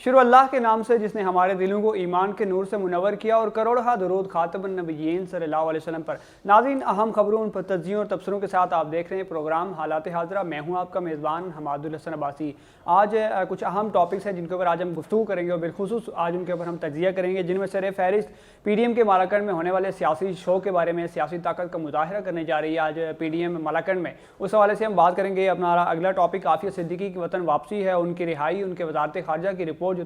शुरू अल्लाह के नाम से जिसने हमारे दिलों को ईमान के नूर से मुनव्वर किया और करोड़ दरूद खातबुन नबिय्यीन सल्लल्लाहु अलैहि वसल्लम पर। नाज़रीन, अहम खबरों उन पर तज्ज़ियों और तबसरों के साथ आप देख रहे हैं प्रोग्राम हालात हाज़िरा। मैं हूं आपका मेज़बान हमादुल हसन अब्बासी। आज कुछ अहम टॉपिक्स हैं जिनके ऊपर आज हम गुफ्तगू करेंगे और बिलखुसूस आज उनके ऊपर हम तज्ज़िया करेंगे, जिनमें सर फहरिस्त PDM के मालाकंड में होने वाले सियासी शो के बारे में, सियासी ताकत का मुजाहिरा करने जा रही है आज PDM मालाकंड में। उस हवाले से हम बात करेंगे। अपना अगला टॉपिक आफिया सिद्दीकी की वतन वापसी है, उनकी रिहाई, उनके वजारत खारजा की रिपोर्ट जो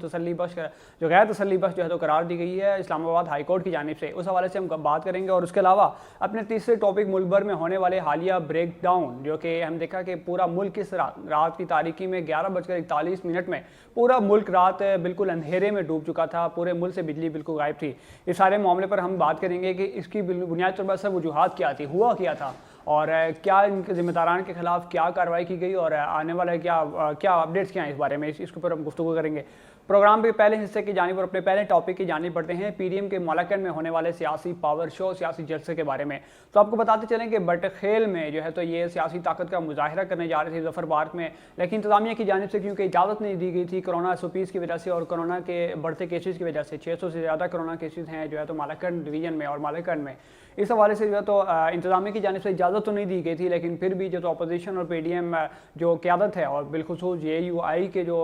गैर तसल्ली बख्श जो है तो करार दी गई है इस्लामाबाद हाई कोर्ट की जानिब से, उस हवाले से हम बात करेंगे। और उसके अलावा अपने तीसरे टॉपिक मुल्क भर में होने वाले हालिया ब्रेक डाउन, जो कि हम देखा कि पूरा मुल्क इस रात की तारीकी में 11:41 में पूरा मुल्क रात बिल्कुल अंधेरे में डूब चुका था, पूरे मुल्क से बिजली बिल्कुल गायब थी। इस सारे मामले पर हम बात करेंगे कि इसकी बुनियादी तौर पर सब वजूहात क्या थी, हुआ क्या था और क्या इनके जिम्मेदारान के खिलाफ क्या कार्रवाई की गई और आने वाला क्या अपडेट्स क्या हैं इस बारे में, इसके ऊपर हम गुफ्तगू करेंगे। प्रोग्राम के पहले हिस्से की जानिब और अपने पहले टॉपिक की जानिब बढ़ते हैं PDM के मालाकंड में होने वाले सियासी पावर शो, सियासी जलसे के बारे में। तो आपको बताते चलें कि बटखेल में जो है तो ये सियासी ताकत का मुजाहिरा करने जा रहे थे जफर पार्क में, लेकिन इंतजामिया की जानिब से क्योंकि इजाज़त नहीं दी गई थी कोरोना SOPs की वजह से और कोरोना के बढ़ते केसेस की वजह से 600 से ज़्यादा कोरोना केसेस हैं जो है तो मालाकंड डिवीजन में और मालाकंड में। इस हवाले से जो है तो इंतजामिया की जानिब से इजाज़त तो नहीं दी गई थी, लेकिन फिर भी जो तो अपोजिशन और PDM जो क़यादत है और बिलखुसूस JUI के जो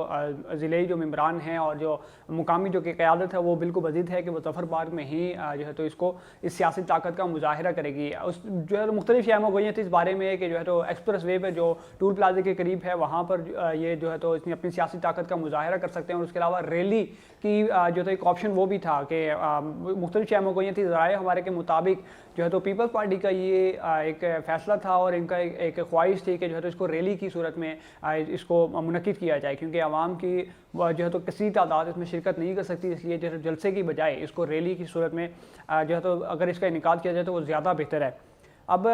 ज़िले जो मेम्बरान हैं और जो मुकामी जो कि क़यादत है वो बिल्कुल वजीद है कि वो जफर पार्क में ही जो है तो इसको इस सियासी ताकत का मुजाहिरा करेगी। उस जो है तो मुख्तलिफ शायमा गोइयाँ थी इस बारे में कि जो है तो एक्सप्रेस वे पर जो टूल प्लाजा के करीब है वहाँ पर ये जो है तो इसने अपनी सियासी ताकत का मुजाहिरा कर सकते हैं। और उसके अलावा रैली की जो तो एक ऑप्शन वो भी था कि मुख्तलिफ शायमा गोइयाँ थी। ज़राए हमारे के मुताबिक जो है तो पीपल्स पार्टी का ये एक फ़ैसला था और इनका एक ख्वाहिश थी कि जो है तो इसको रैली की सूरत में इसको मुनक्किद किया जाए, क्योंकि आवाम की जो है तो किसी तादाद इसमें शिरकत नहीं कर सकती, इसलिए जो है जलसे की बजाय इसको रैली की सूरत में जो है तो अगर इसका इनेकाद किया जाए तो वो ज़्यादा बेहतर है। अब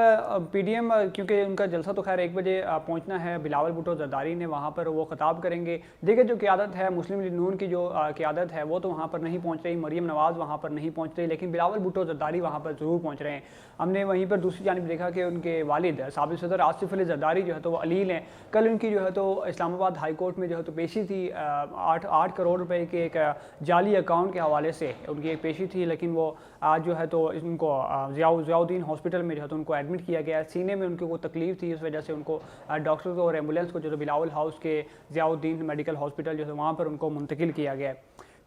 PDM क्योंकि उनका जलसा तो खैर 1 बजे पहुंचना है, बिलावल भुट्टो जरदारी ने वहां पर वो खिताब करेंगे। देखिए जो क़यादत है मुस्लिम लीग नून की जो क़यादत है वो तो वहां पर नहीं पहुंच रही, मरियम नवाज़ वहां पर नहीं पहुंच रही, लेकिन बिलावल भुट्टो जरदारी वहां पर ज़रूर पहुंच रहे हैं। हमने वहीं पर दूसरी जानिब देखा कि उनके वालिद साबिक़ सदर आसिफ अली जरदारी जो है तो वो अलील हैं। कल उनकी जो है तो इस्लामाबाद हाई कोर्ट में जो है तो पेशी थी, 8 करोड़ रुपए के एक जाली अकाउंट के हवाले से उनकी एक पेशी थी, लेकिन वो आज जो है तो उनको ज़ियाउद्दीन हॉस्पिटल में जो है तो उनको एडमिट किया गया। सीने में उनको तकलीफ थी, इस वजह से उनको डॉक्टर को और एम्बुलेंस को जो तो बिलावल हाउस के ज़ियाउद्दीन मेडिकल हॉस्पिटल जो है वहाँ पर उनको मुंतकिल किया गया।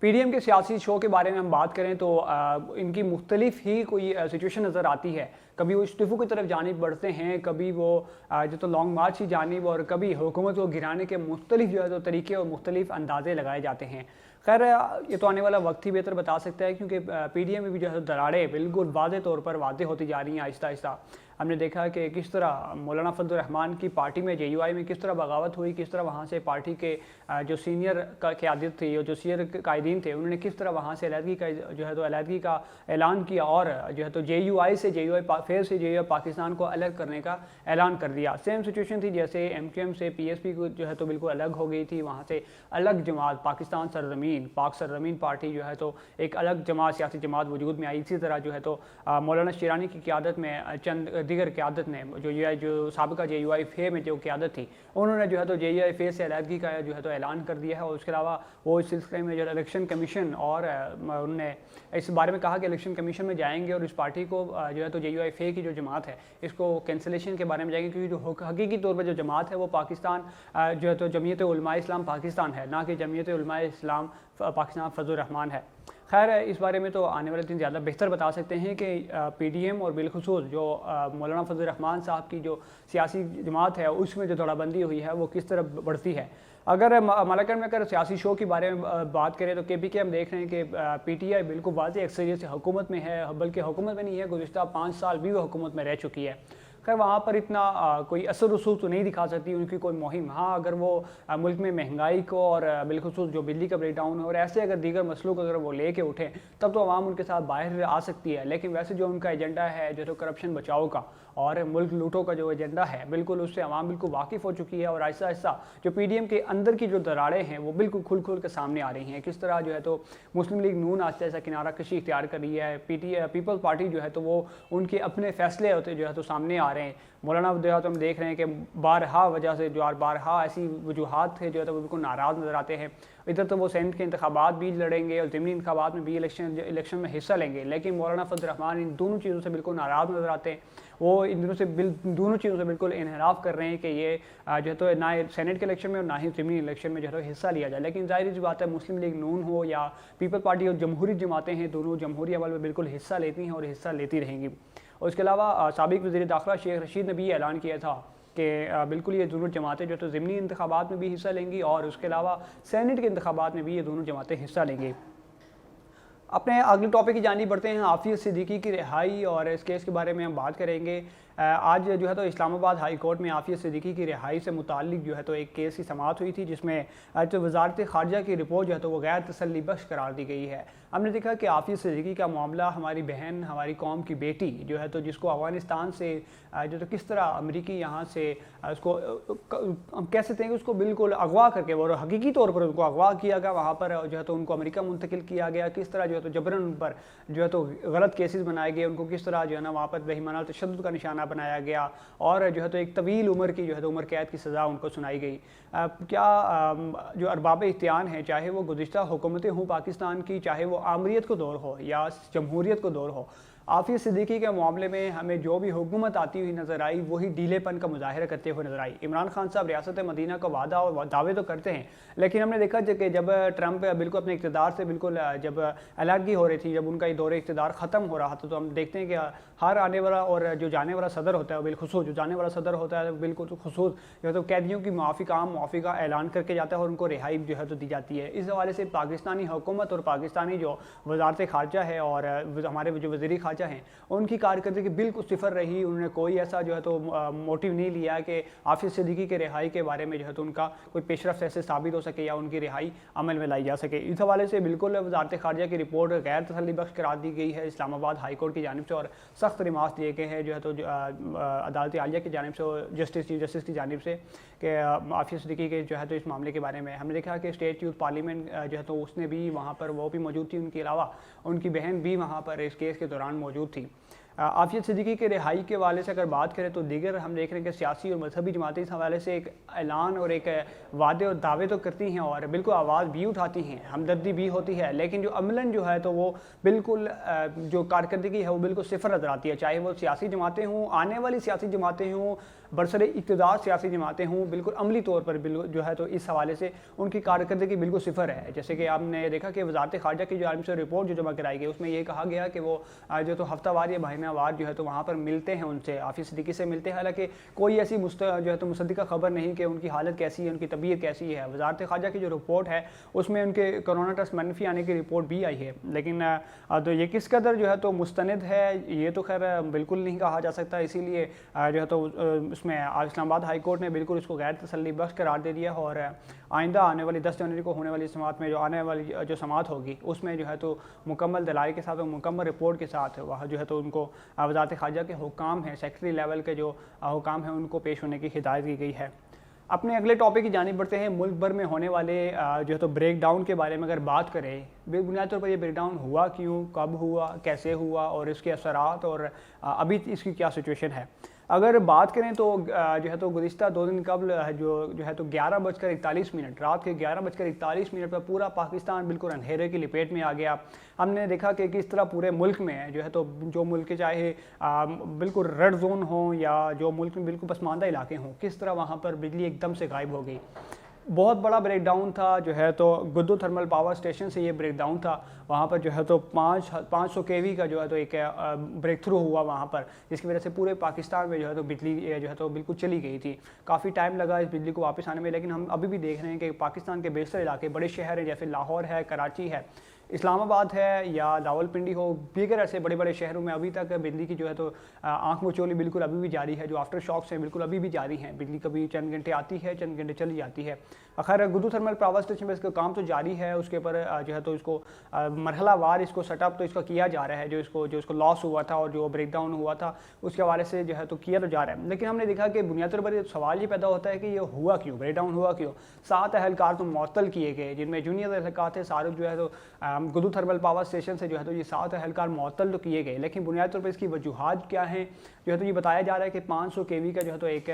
PDM के सियासी शो के बारे में हम बात करें तो इनकी मुख्तलिफ ही कोई सिचुएशन नज़र आती है। कभी वो इस्तीफ़ों की तरफ जानिब बढ़ते हैं, कभी वो जो तो लॉन्ग मार्च की जानिब, और कभी हुकूमत को गिराने के मुख्तलिफ जो है तो तरीके और मुख्तलिफ अंदाजे लगाए जाते हैं। खैर ये तो आने वाला वक्त ही बेहतर बता सकता है, क्योंकि PDM में भी जो है दरारें बिल्कुल वाज़े तौर पर वाज़े होती जा रही हैं आहिस्ता आहिस्ता। हमने देखा कि किस तरह मौलाना फजलुर रहमान की पार्टी में JUI में किस तरह बगावत हुई, किस तरह वहाँ से पार्टी के जो सीनियर क़यादत थी और जो सीनियर कायदीन थे उन्होंने किस तरह वहाँ से अलहदगी का जो है तो अलहदगी का ऐलान किया और जो है तो JUI से JUI पाकिस्तान को अलग करने का ऐलान कर दिया। सेम सिचुएशन थी जैसे MQM से PSP को जो है तो बिल्कुल अलग हो गई थी, वहाँ से अलग जमात पाकिस्तान सरजमीन पाक सरजमीन पार्टी जो है तो एक अलग जमात सियासी जमात वजूद में आई। इसी तरह जो है तो मौलाना शिरानी की क़यादत में चंद दीगर क़यादत ने जो साबिक़ा JUI फे में जो क़यादत थी उन्होंने जो है तो JUI फे से अलहदगी का जो है तो ऐलान कर दिया है। और उसके अलावा वो इस सिलसिले में जो इलेक्शन कमीशन और उन्होंने इस बारे में कहा कि इलेक्शन कमीशन में जाएंगे और इस पार्टी को जो है तो JUI फे की जो जमात है इसको कैंसिलेशन के बारे में जाएंगे, क्योंकि जो हकीकी तौर पर जो जमात है वो पाकिस्तान जो है तो जमीयत उलमा इस्लाम पाकिस्तान है, ना कि जमीयत उलमा इस्लाम पाकिस्तान फजलुर रहमान है। खैर इस बारे में तो आने वाले दिन ज़्यादा बेहतर बता सकते हैं कि PDM और बिलखुसूस जो मौलाना फजलुर रहमान साहब की जो सियासी जमात है उसमें जो दौड़ाबंदी हुई है वो किस तरह बढ़ती है। अगर मालाकंड में अगर सियासी शो के बारे में बात करें तो KPK हम देख रहे हैं कि PTI बिल्कुल वाज़ेह अक्सरियत से हुकूमत में है, बल्कि हुकूमत में नहीं है, गुज़िश्ता 5 साल भी वो हुकूमत में रह चुकी है। खैर वहाँ पर इतना कोई असर रसूख तो नहीं दिखा सकती उनकी कोई मुहिम। हाँ, अगर वो मुल्क में महंगाई को और बिलखुसूस जो बिजली का ब्रेकडाउन है और ऐसे अगर दीगर मसलों को अगर वो लेके उठें तब तो आवाम उनके साथ बाहर आ सकती है, लेकिन वैसे जो उनका एजेंडा है जो तो करप्शन बचाओ का और मुल्क लूटों का जो एजेंडा है बिल्कुल उससे आवाम बिल्कुल वाकिफ़ हो चुकी है। और आहिस्ता आहिस्ता जो PDM के अंदर की जो दरारें हैं वो बिल्कुल खुल के सामने आ रही हैं। किस तरह जो है तो मुस्लिम लीग नून आहिस्ता आहिस्ता किनारा कशी इख्तियार कर रही है, पीपल्स पार्टी जो है तो वो उनके अपने फैसले होते जो है तो सामने आ रहे हैं। मौलाना जो है तो हम देख रहे हैं कि बारहा वजह से जो बारहा ऐसी वजूहात थे जो है तो वो बिल्कुल नाराज़ नज़र आते हैं। इधर तो वो सेनेट के इंतखाबात भी लड़ेंगे और ज़मीनी इंतखाबात में भी इलेक्शन में हिस्सा लेंगे, लेकिन मौलाना फजल रहमान इन दोनों चीज़ों से बिल्कुल नाराज़ नज़र आते हैं। वो इन दोनों चीज़ों से बिल्कुल इनहराफ कर रहे हैं कि ये जो है तो ना सेनेट के इलेक्शन में और ना ही ज़मीनी इलेक्शन में जो है तो हिस्सा लिया जाए। लेकिन ज़ाहिर सी बात है, मुस्लिम लीग नून हो या पीपल पार्टी और जमहूरी जमातें हैं, दोनों जमहूरी अमल में बिल्कुल हिस्सा लेती हैं और हिस्सा लेती रहेंगी। और इसके अलावा साबिक वज़ीर दाखिला शेख रशीद ने भी ऐलान किया था कि बिल्कुल ये दोनों जमातें जो तो ज़मीनी इंतखाबात में भी हिस्सा लेंगी और उसके अलावा सेनेट के इंतखाबात में भी ये दोनों जमातें हिस्सा लेंगी। अपने अगले टॉपिक की जानिब बढ़ते हैं, हाफिज़ सिद्दीकी की रिहाई और इस केस के बारे में हम बात करेंगे। आज जो है तो इस्लामाबाद हाई कोर्ट में हाफिज़ सिद्दीकी की रिहाई से मुताल्लिक जो है तो एक केस की समाअत हुई थी, जिसमें जो वजारत ख़ारजा की रिपोर्ट जो है तो वो गैर तसल्ली बख्श करार दी गई है। हमने देखा कि हाफिज़ सिद्दीकी का मामला हमारी बहन, हमारी कौम की बेटी जो है तो जिसको अफ़गानिस्तान से जो तो किस तरह अमरीकी यहाँ से उसको हम कह सकते हैं कि उसको बिल्कुल अगवा करके और हकीकी तौर पर उनको अगवा किया गया, वहाँ पर जो है तो उनको अमेरिका मुंतकिल किया गया, किस तरह जो है तो जबरन उन पर जो है तो गलत केसेस बनाए गए, उनको किस तरह जो है ना वहाँ पर बेईमाना तशद्दुद का निशाना बनाया गया और जो है तो एक तवील उम्र की जो है तो उम्र कैद की सज़ा उनको सुनाई गई। क्या जो अरबाब इख्तियार हैं, चाहे वो गुज़िश्ता हुकूमतें हों पाकिस्तान की, चाहे वो आमरीत को दौर हो या जमहूरियत को दौर हो, हाफिज़ सिद्दीकी के मामले में हमें जो भी हुकूमत आती हुई नज़र आई वही ढीलेपन का मुजाहिरा करते हुए नज़र आई। इमरान खान साहब रियासत मदीना का वादा और दावे तो करते हैं, लेकिन हमने देखा कि जब ट्रंप बिल्कुल अपने इक़्तिदार से बिल्कुल जब अलहदगी हो रही थी, जब उनका ये दौरे इक़्तिदार ख़त्म हो रहा था, तो हम देखते हैं कि हर आने वाला और जो जाने वाला सदर होता है बिलखुसूस जो जाने वाला सदर होता है बिल्कुल खसूस जो है तो कैदियों की मुआफ़ी का ऐलान करके जाता है और उनको रिहाई जो है तो दी जाती है। इस हवाले से पाकिस्तानी हुकूमत और पाकिस्तानी जो वजारत ख़ारजा है और हमारे जो वज़ीर ख़ारजा हैं, उनकी कारकर्दगी बिल्कुल सिफर रही। उन्होंने कोई ऐसा जो है तो मोटिव नहीं लिया कि हाफिज़ सिद्दीकी के रिहाई के बारे में जो है तो उनका कोई पेशरफ्त ऐसे साबित हो सके या उनकी रिहाई अमल में लाई जा सके। इस हवाले से बिल्कुल वजारत ख़ारजा की रिपोर्ट गैर तसल्ली बख्श करार दी गई है इस्लामाबाद हाई कोर्ट की जानिब से और सख्त रिमार्क्स दिए गए हैं जो है तो अदालत आलिया की जानिब से और चीफ जस्टिस की जानिब से कि हाफिज़ सिद्दीकी के जो है तो इस मामले के बारे में हमने देखा कि स्टेट यूथ पार्लियामेंट जो है तो उसने भी वहाँ पर वो भी मौजूद थी, उनके अलावा उनकी बहन भी वहाँ पर इस केस के दौरान मौजूद थी। हाफिज़ सिद्दीकी के रिहाई के हवाले से अगर बात करें तो दीगर हम देख रहे हैं कि सियासी और मजहबी जमातें इस हवाले से एक ऐलान और एक वादे और दावे तो करती हैं और बिल्कुल आवाज़ भी उठाती हैं, हमदर्दी भी होती है, लेकिन जो अमलन जो है तो वो बिल्कुल जो कारकर्दगी है वो बिल्कुल सिफर नज़र आती है। चाहे वो सियासी जमातें हों, आने वाली सियासी जमातें हों, बरसरे इक़्तिदार सियासी जमातें हों, बिल्कुल अमली तौर पर बिल्कुल जो है तो इस हवाले से उनकी कारकर्दगी बिल्कुल सिफर है। जैसे कि आपने देखा कि वजारत ख़ारजा की जानिब से रिपोर्ट जो जमा कराई गई उसमें ये कहा गया कि वो जो तो हफ्तावार या महीनावार जो है तो वहाँ पर मिलते हैं, उनसे हाफिज़ सिद्दीकी से मिलते हैं। हालांकि कोई ऐसी जो है तो मुसद्दिक़ा खबर नहीं कि उनकी हालत कैसी है, उनकी तबीयत कैसी है। वजारत ख़ारजा की जो रिपोर्ट है उसमें उनके कोरोना टेस्ट मनफी आने की रिपोर्ट भी आई है, लेकिन तो ये किस कदर जो है तो मुस्तनद है ये तो खैर बिल्कुल नहीं कहा जा सकता। इसीलिए जो है तो उसमें इस्लामाबाद हाई कोर्ट ने बिल्कुल इसको गैर तसल्ली बख्श करार दे दिया और आइंदा आने वाली 10 जनवरी को होने वाली समाअत में जो आने वाली जो समाअत होगी उसमें जो है तो मुकम्मल दलाइल के साथ और मुकम्मल रिपोर्ट के साथ वहाँ जो है तो उनको वजारत ख़ारजा के हुकाम हैं, सेक्रेटरी लेवल के जो हुकाम हैं उनको पेश होने की हिदायत की गई है। अपने अगले टॉपिक की जानिब बढ़ते हैं। मुल्क भर में होने वाले जो है तो ब्रेक डाउन के बारे में अगर बात करें, बुनियादी तौर पर ये ब्रेक डाउन हुआ क्यों, कब हुआ, कैसे हुआ और इसके असरात और अभी इसकी क्या सिचुएशन है। अगर बात करें तो जो है तो गुज़िश्ता 2 दिन कबल जो है तो 11:41 रात के 11:41 पर पूरा पाकिस्तान बिल्कुल अंधेरे की लपेट में आ गया। हमने देखा कि किस तरह पूरे मुल्क में जो है तो जो मुल्क चाहे बिल्कुल रेड जोन हो या जो मुल्क में बिल्कुल पसमानदा इलाके हों, किस तरह वहाँ पर बिजली एकदम से गायब हो गई। बहुत बड़ा ब्रेक डाउन था जो है तो गुद्दू थर्मल पावर स्टेशन से ये ब्रेक डाउन था। वहाँ पर जो है तो 500 केवी का जो है तो एक ब्रेक थ्रू हुआ वहाँ पर, जिसकी वजह से पूरे पाकिस्तान में जो है तो बिजली जो है तो बिल्कुल चली गई थी। काफ़ी टाइम लगा इस बिजली को वापस आने में, लेकिन हम अभी भी देख रहे हैं कि पाकिस्तान के बेशतर इलाके, बड़े शहर हैं जैसे लाहौर है, कराची है, इस्लामाबाद है या रावलपिंडी हो, दीगर ऐसे बड़े बड़े शहरों में अभी तक बिजली की जो है तो आंख मचोली बिल्कुल अभी भी जारी है। जो आफ्टर शॉक्स हैं बिल्कुल अभी भी जारी हैं। बिजली कभी चंद घंटे आती है, चंद घंटे चली जाती है। खैर गुद्दू थर्मल पावर स्टेशन पर इसका काम तो जारी है, उसके ऊपर जो है तो इसको मरहलावार इसको सेटअप तो इसका किया जा रहा है, जो इसको लॉस हुआ था और जो ब्रेक डाउन हुआ था उसके हवाले से जो है तो किया तो जा रहा है। लेकिन हमने देखा कि बुनियादी तौर पर सवाल ये पैदा होता है कि ये हुआ क्यों, ब्रेक डाउन हुआ क्यों। 7 अहलकार तो मुअत्तल किए गए, जिनमें जूनियर अहलकार थे सारे जो है तो गुद्दू थर्मल पावर स्टेशन से जो है तो ये 7 अहलकार मुअत्तल तो किए गए। लेकिन बुनियादी तौर पर इसकी वजूहात क्या हैं, जो है तो ये बताया जा रहा है कि 500 kV का जो है तो एक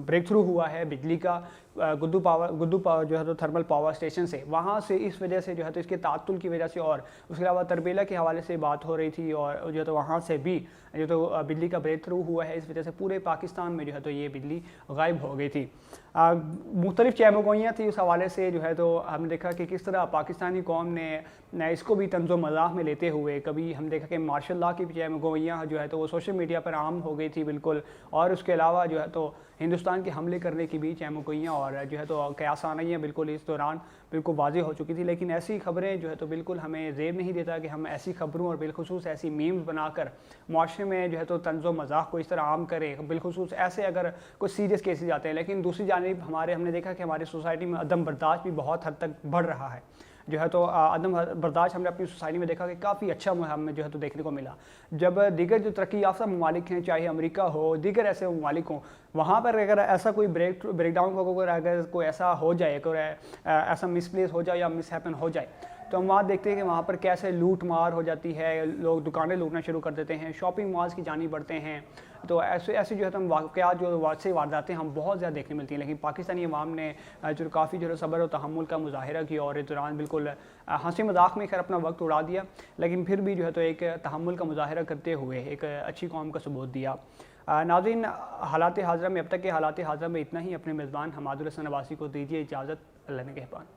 ब्रेक थ्रू हुआ है बिजली का गुद्दू पावर जो है तो थर्मल पावर स्टेशन से, वहाँ से इस वजह से जो है तो इसके तात्तुल की वजह से, और उसके अलावा तरबेला के हवाले से बात हो रही थी और जो है तो वहाँ से भी जो तो बिजली का ब्रेक थ्रू हुआ है, इस वजह से पूरे पाकिस्तान में जो है तो ये बिजली गायब हो गई थी। मुख्तलिफ चहमगोइयाँ थी, उस हवाले से जो है तो हमने देखा कि किस तरह पाकिस्तानी कौम ने इसको भी तंज़ो मज़ाक में लेते हुए, कभी हम देखा कि मार्शल लॉ की चहमगोइयाँ जो है तो वो सोशल मीडिया पर आम हो गई थी बिल्कुल, और उसके अलावा जो है तो हिंदुस्तान के हमले करने की भी चहमगोइयाँ और जो है तो कयासानियाँ बिल्कुल इस दौरान बिल्कुल वाज़ेह हो चुकी थी। लेकिन ऐसी खबरें जो है तो बिल्कुल हमें ज़ेब नहीं देता कि हम ऐसी खबरों और बिलखुसूस ऐसी मीम्स बनाकर मुआशरे में जो है तो तंज़ो मज़ाक को इस तरह आम करें, बिलखुसूस ऐसे अगर कुछ सीरियस केसेस आते हैं। लेकिन दूसरी जानिब हमने देखा कि हमारी सोसाइटी में अदम बर्दाश्त भी बहुत हद तक बढ़ रहा है, जो है तो अदम बर्दाश्त हमने अपनी सोसाइटी में देखा कि काफ़ी अच्छा हमें जो है तो देखने को मिला। जब दीगर जो तरक्की याफ्ता ममालिक हैं, चाहे अमेरिका हो, दीगर ऐसे ममालिक हों, वहाँ पर अगर ऐसा कोई ब्रेकडाउन को अगर कोई ऐसा हो जाए, कोई ऐसा मिसप्लेस हो जाए या मिसहैपन हो जाए, तो हम वहाँ देखते हैं कि वहाँ पर कैसे लूट मार हो जाती है, लोग दुकानें लूटना शुरू कर देते हैं, शॉपिंग मॉल्स की जानी बढ़ते हैं। तो ऐसे जो है तो हम वाक़यात जो वाक़ई वारदातें हम बहुत ज़्यादा देखने मिलती हैं। लेकिन पाकिस्तानी अवाम ने जो काफ़ी जो है सब्र और तहम्मुल का मुज़ाहिरा किया और इस दौरान बिल्कुल हंसी मजाक में खैर अपना वक्त उड़ा दिया, लेकिन फिर भी जो है तो एक तहम्मुल का मुज़ाहिरा करते हुए एक अच्छी कौम का सबूत दिया। नाज़रीन, हालात हाज़िरा में अब तक के हालात हाज़िरा में इतना ही। अपने मेज़बान हमादुल हसन अब्बासी को दीजिए इजाज़त। अल्लाह ने कहबान।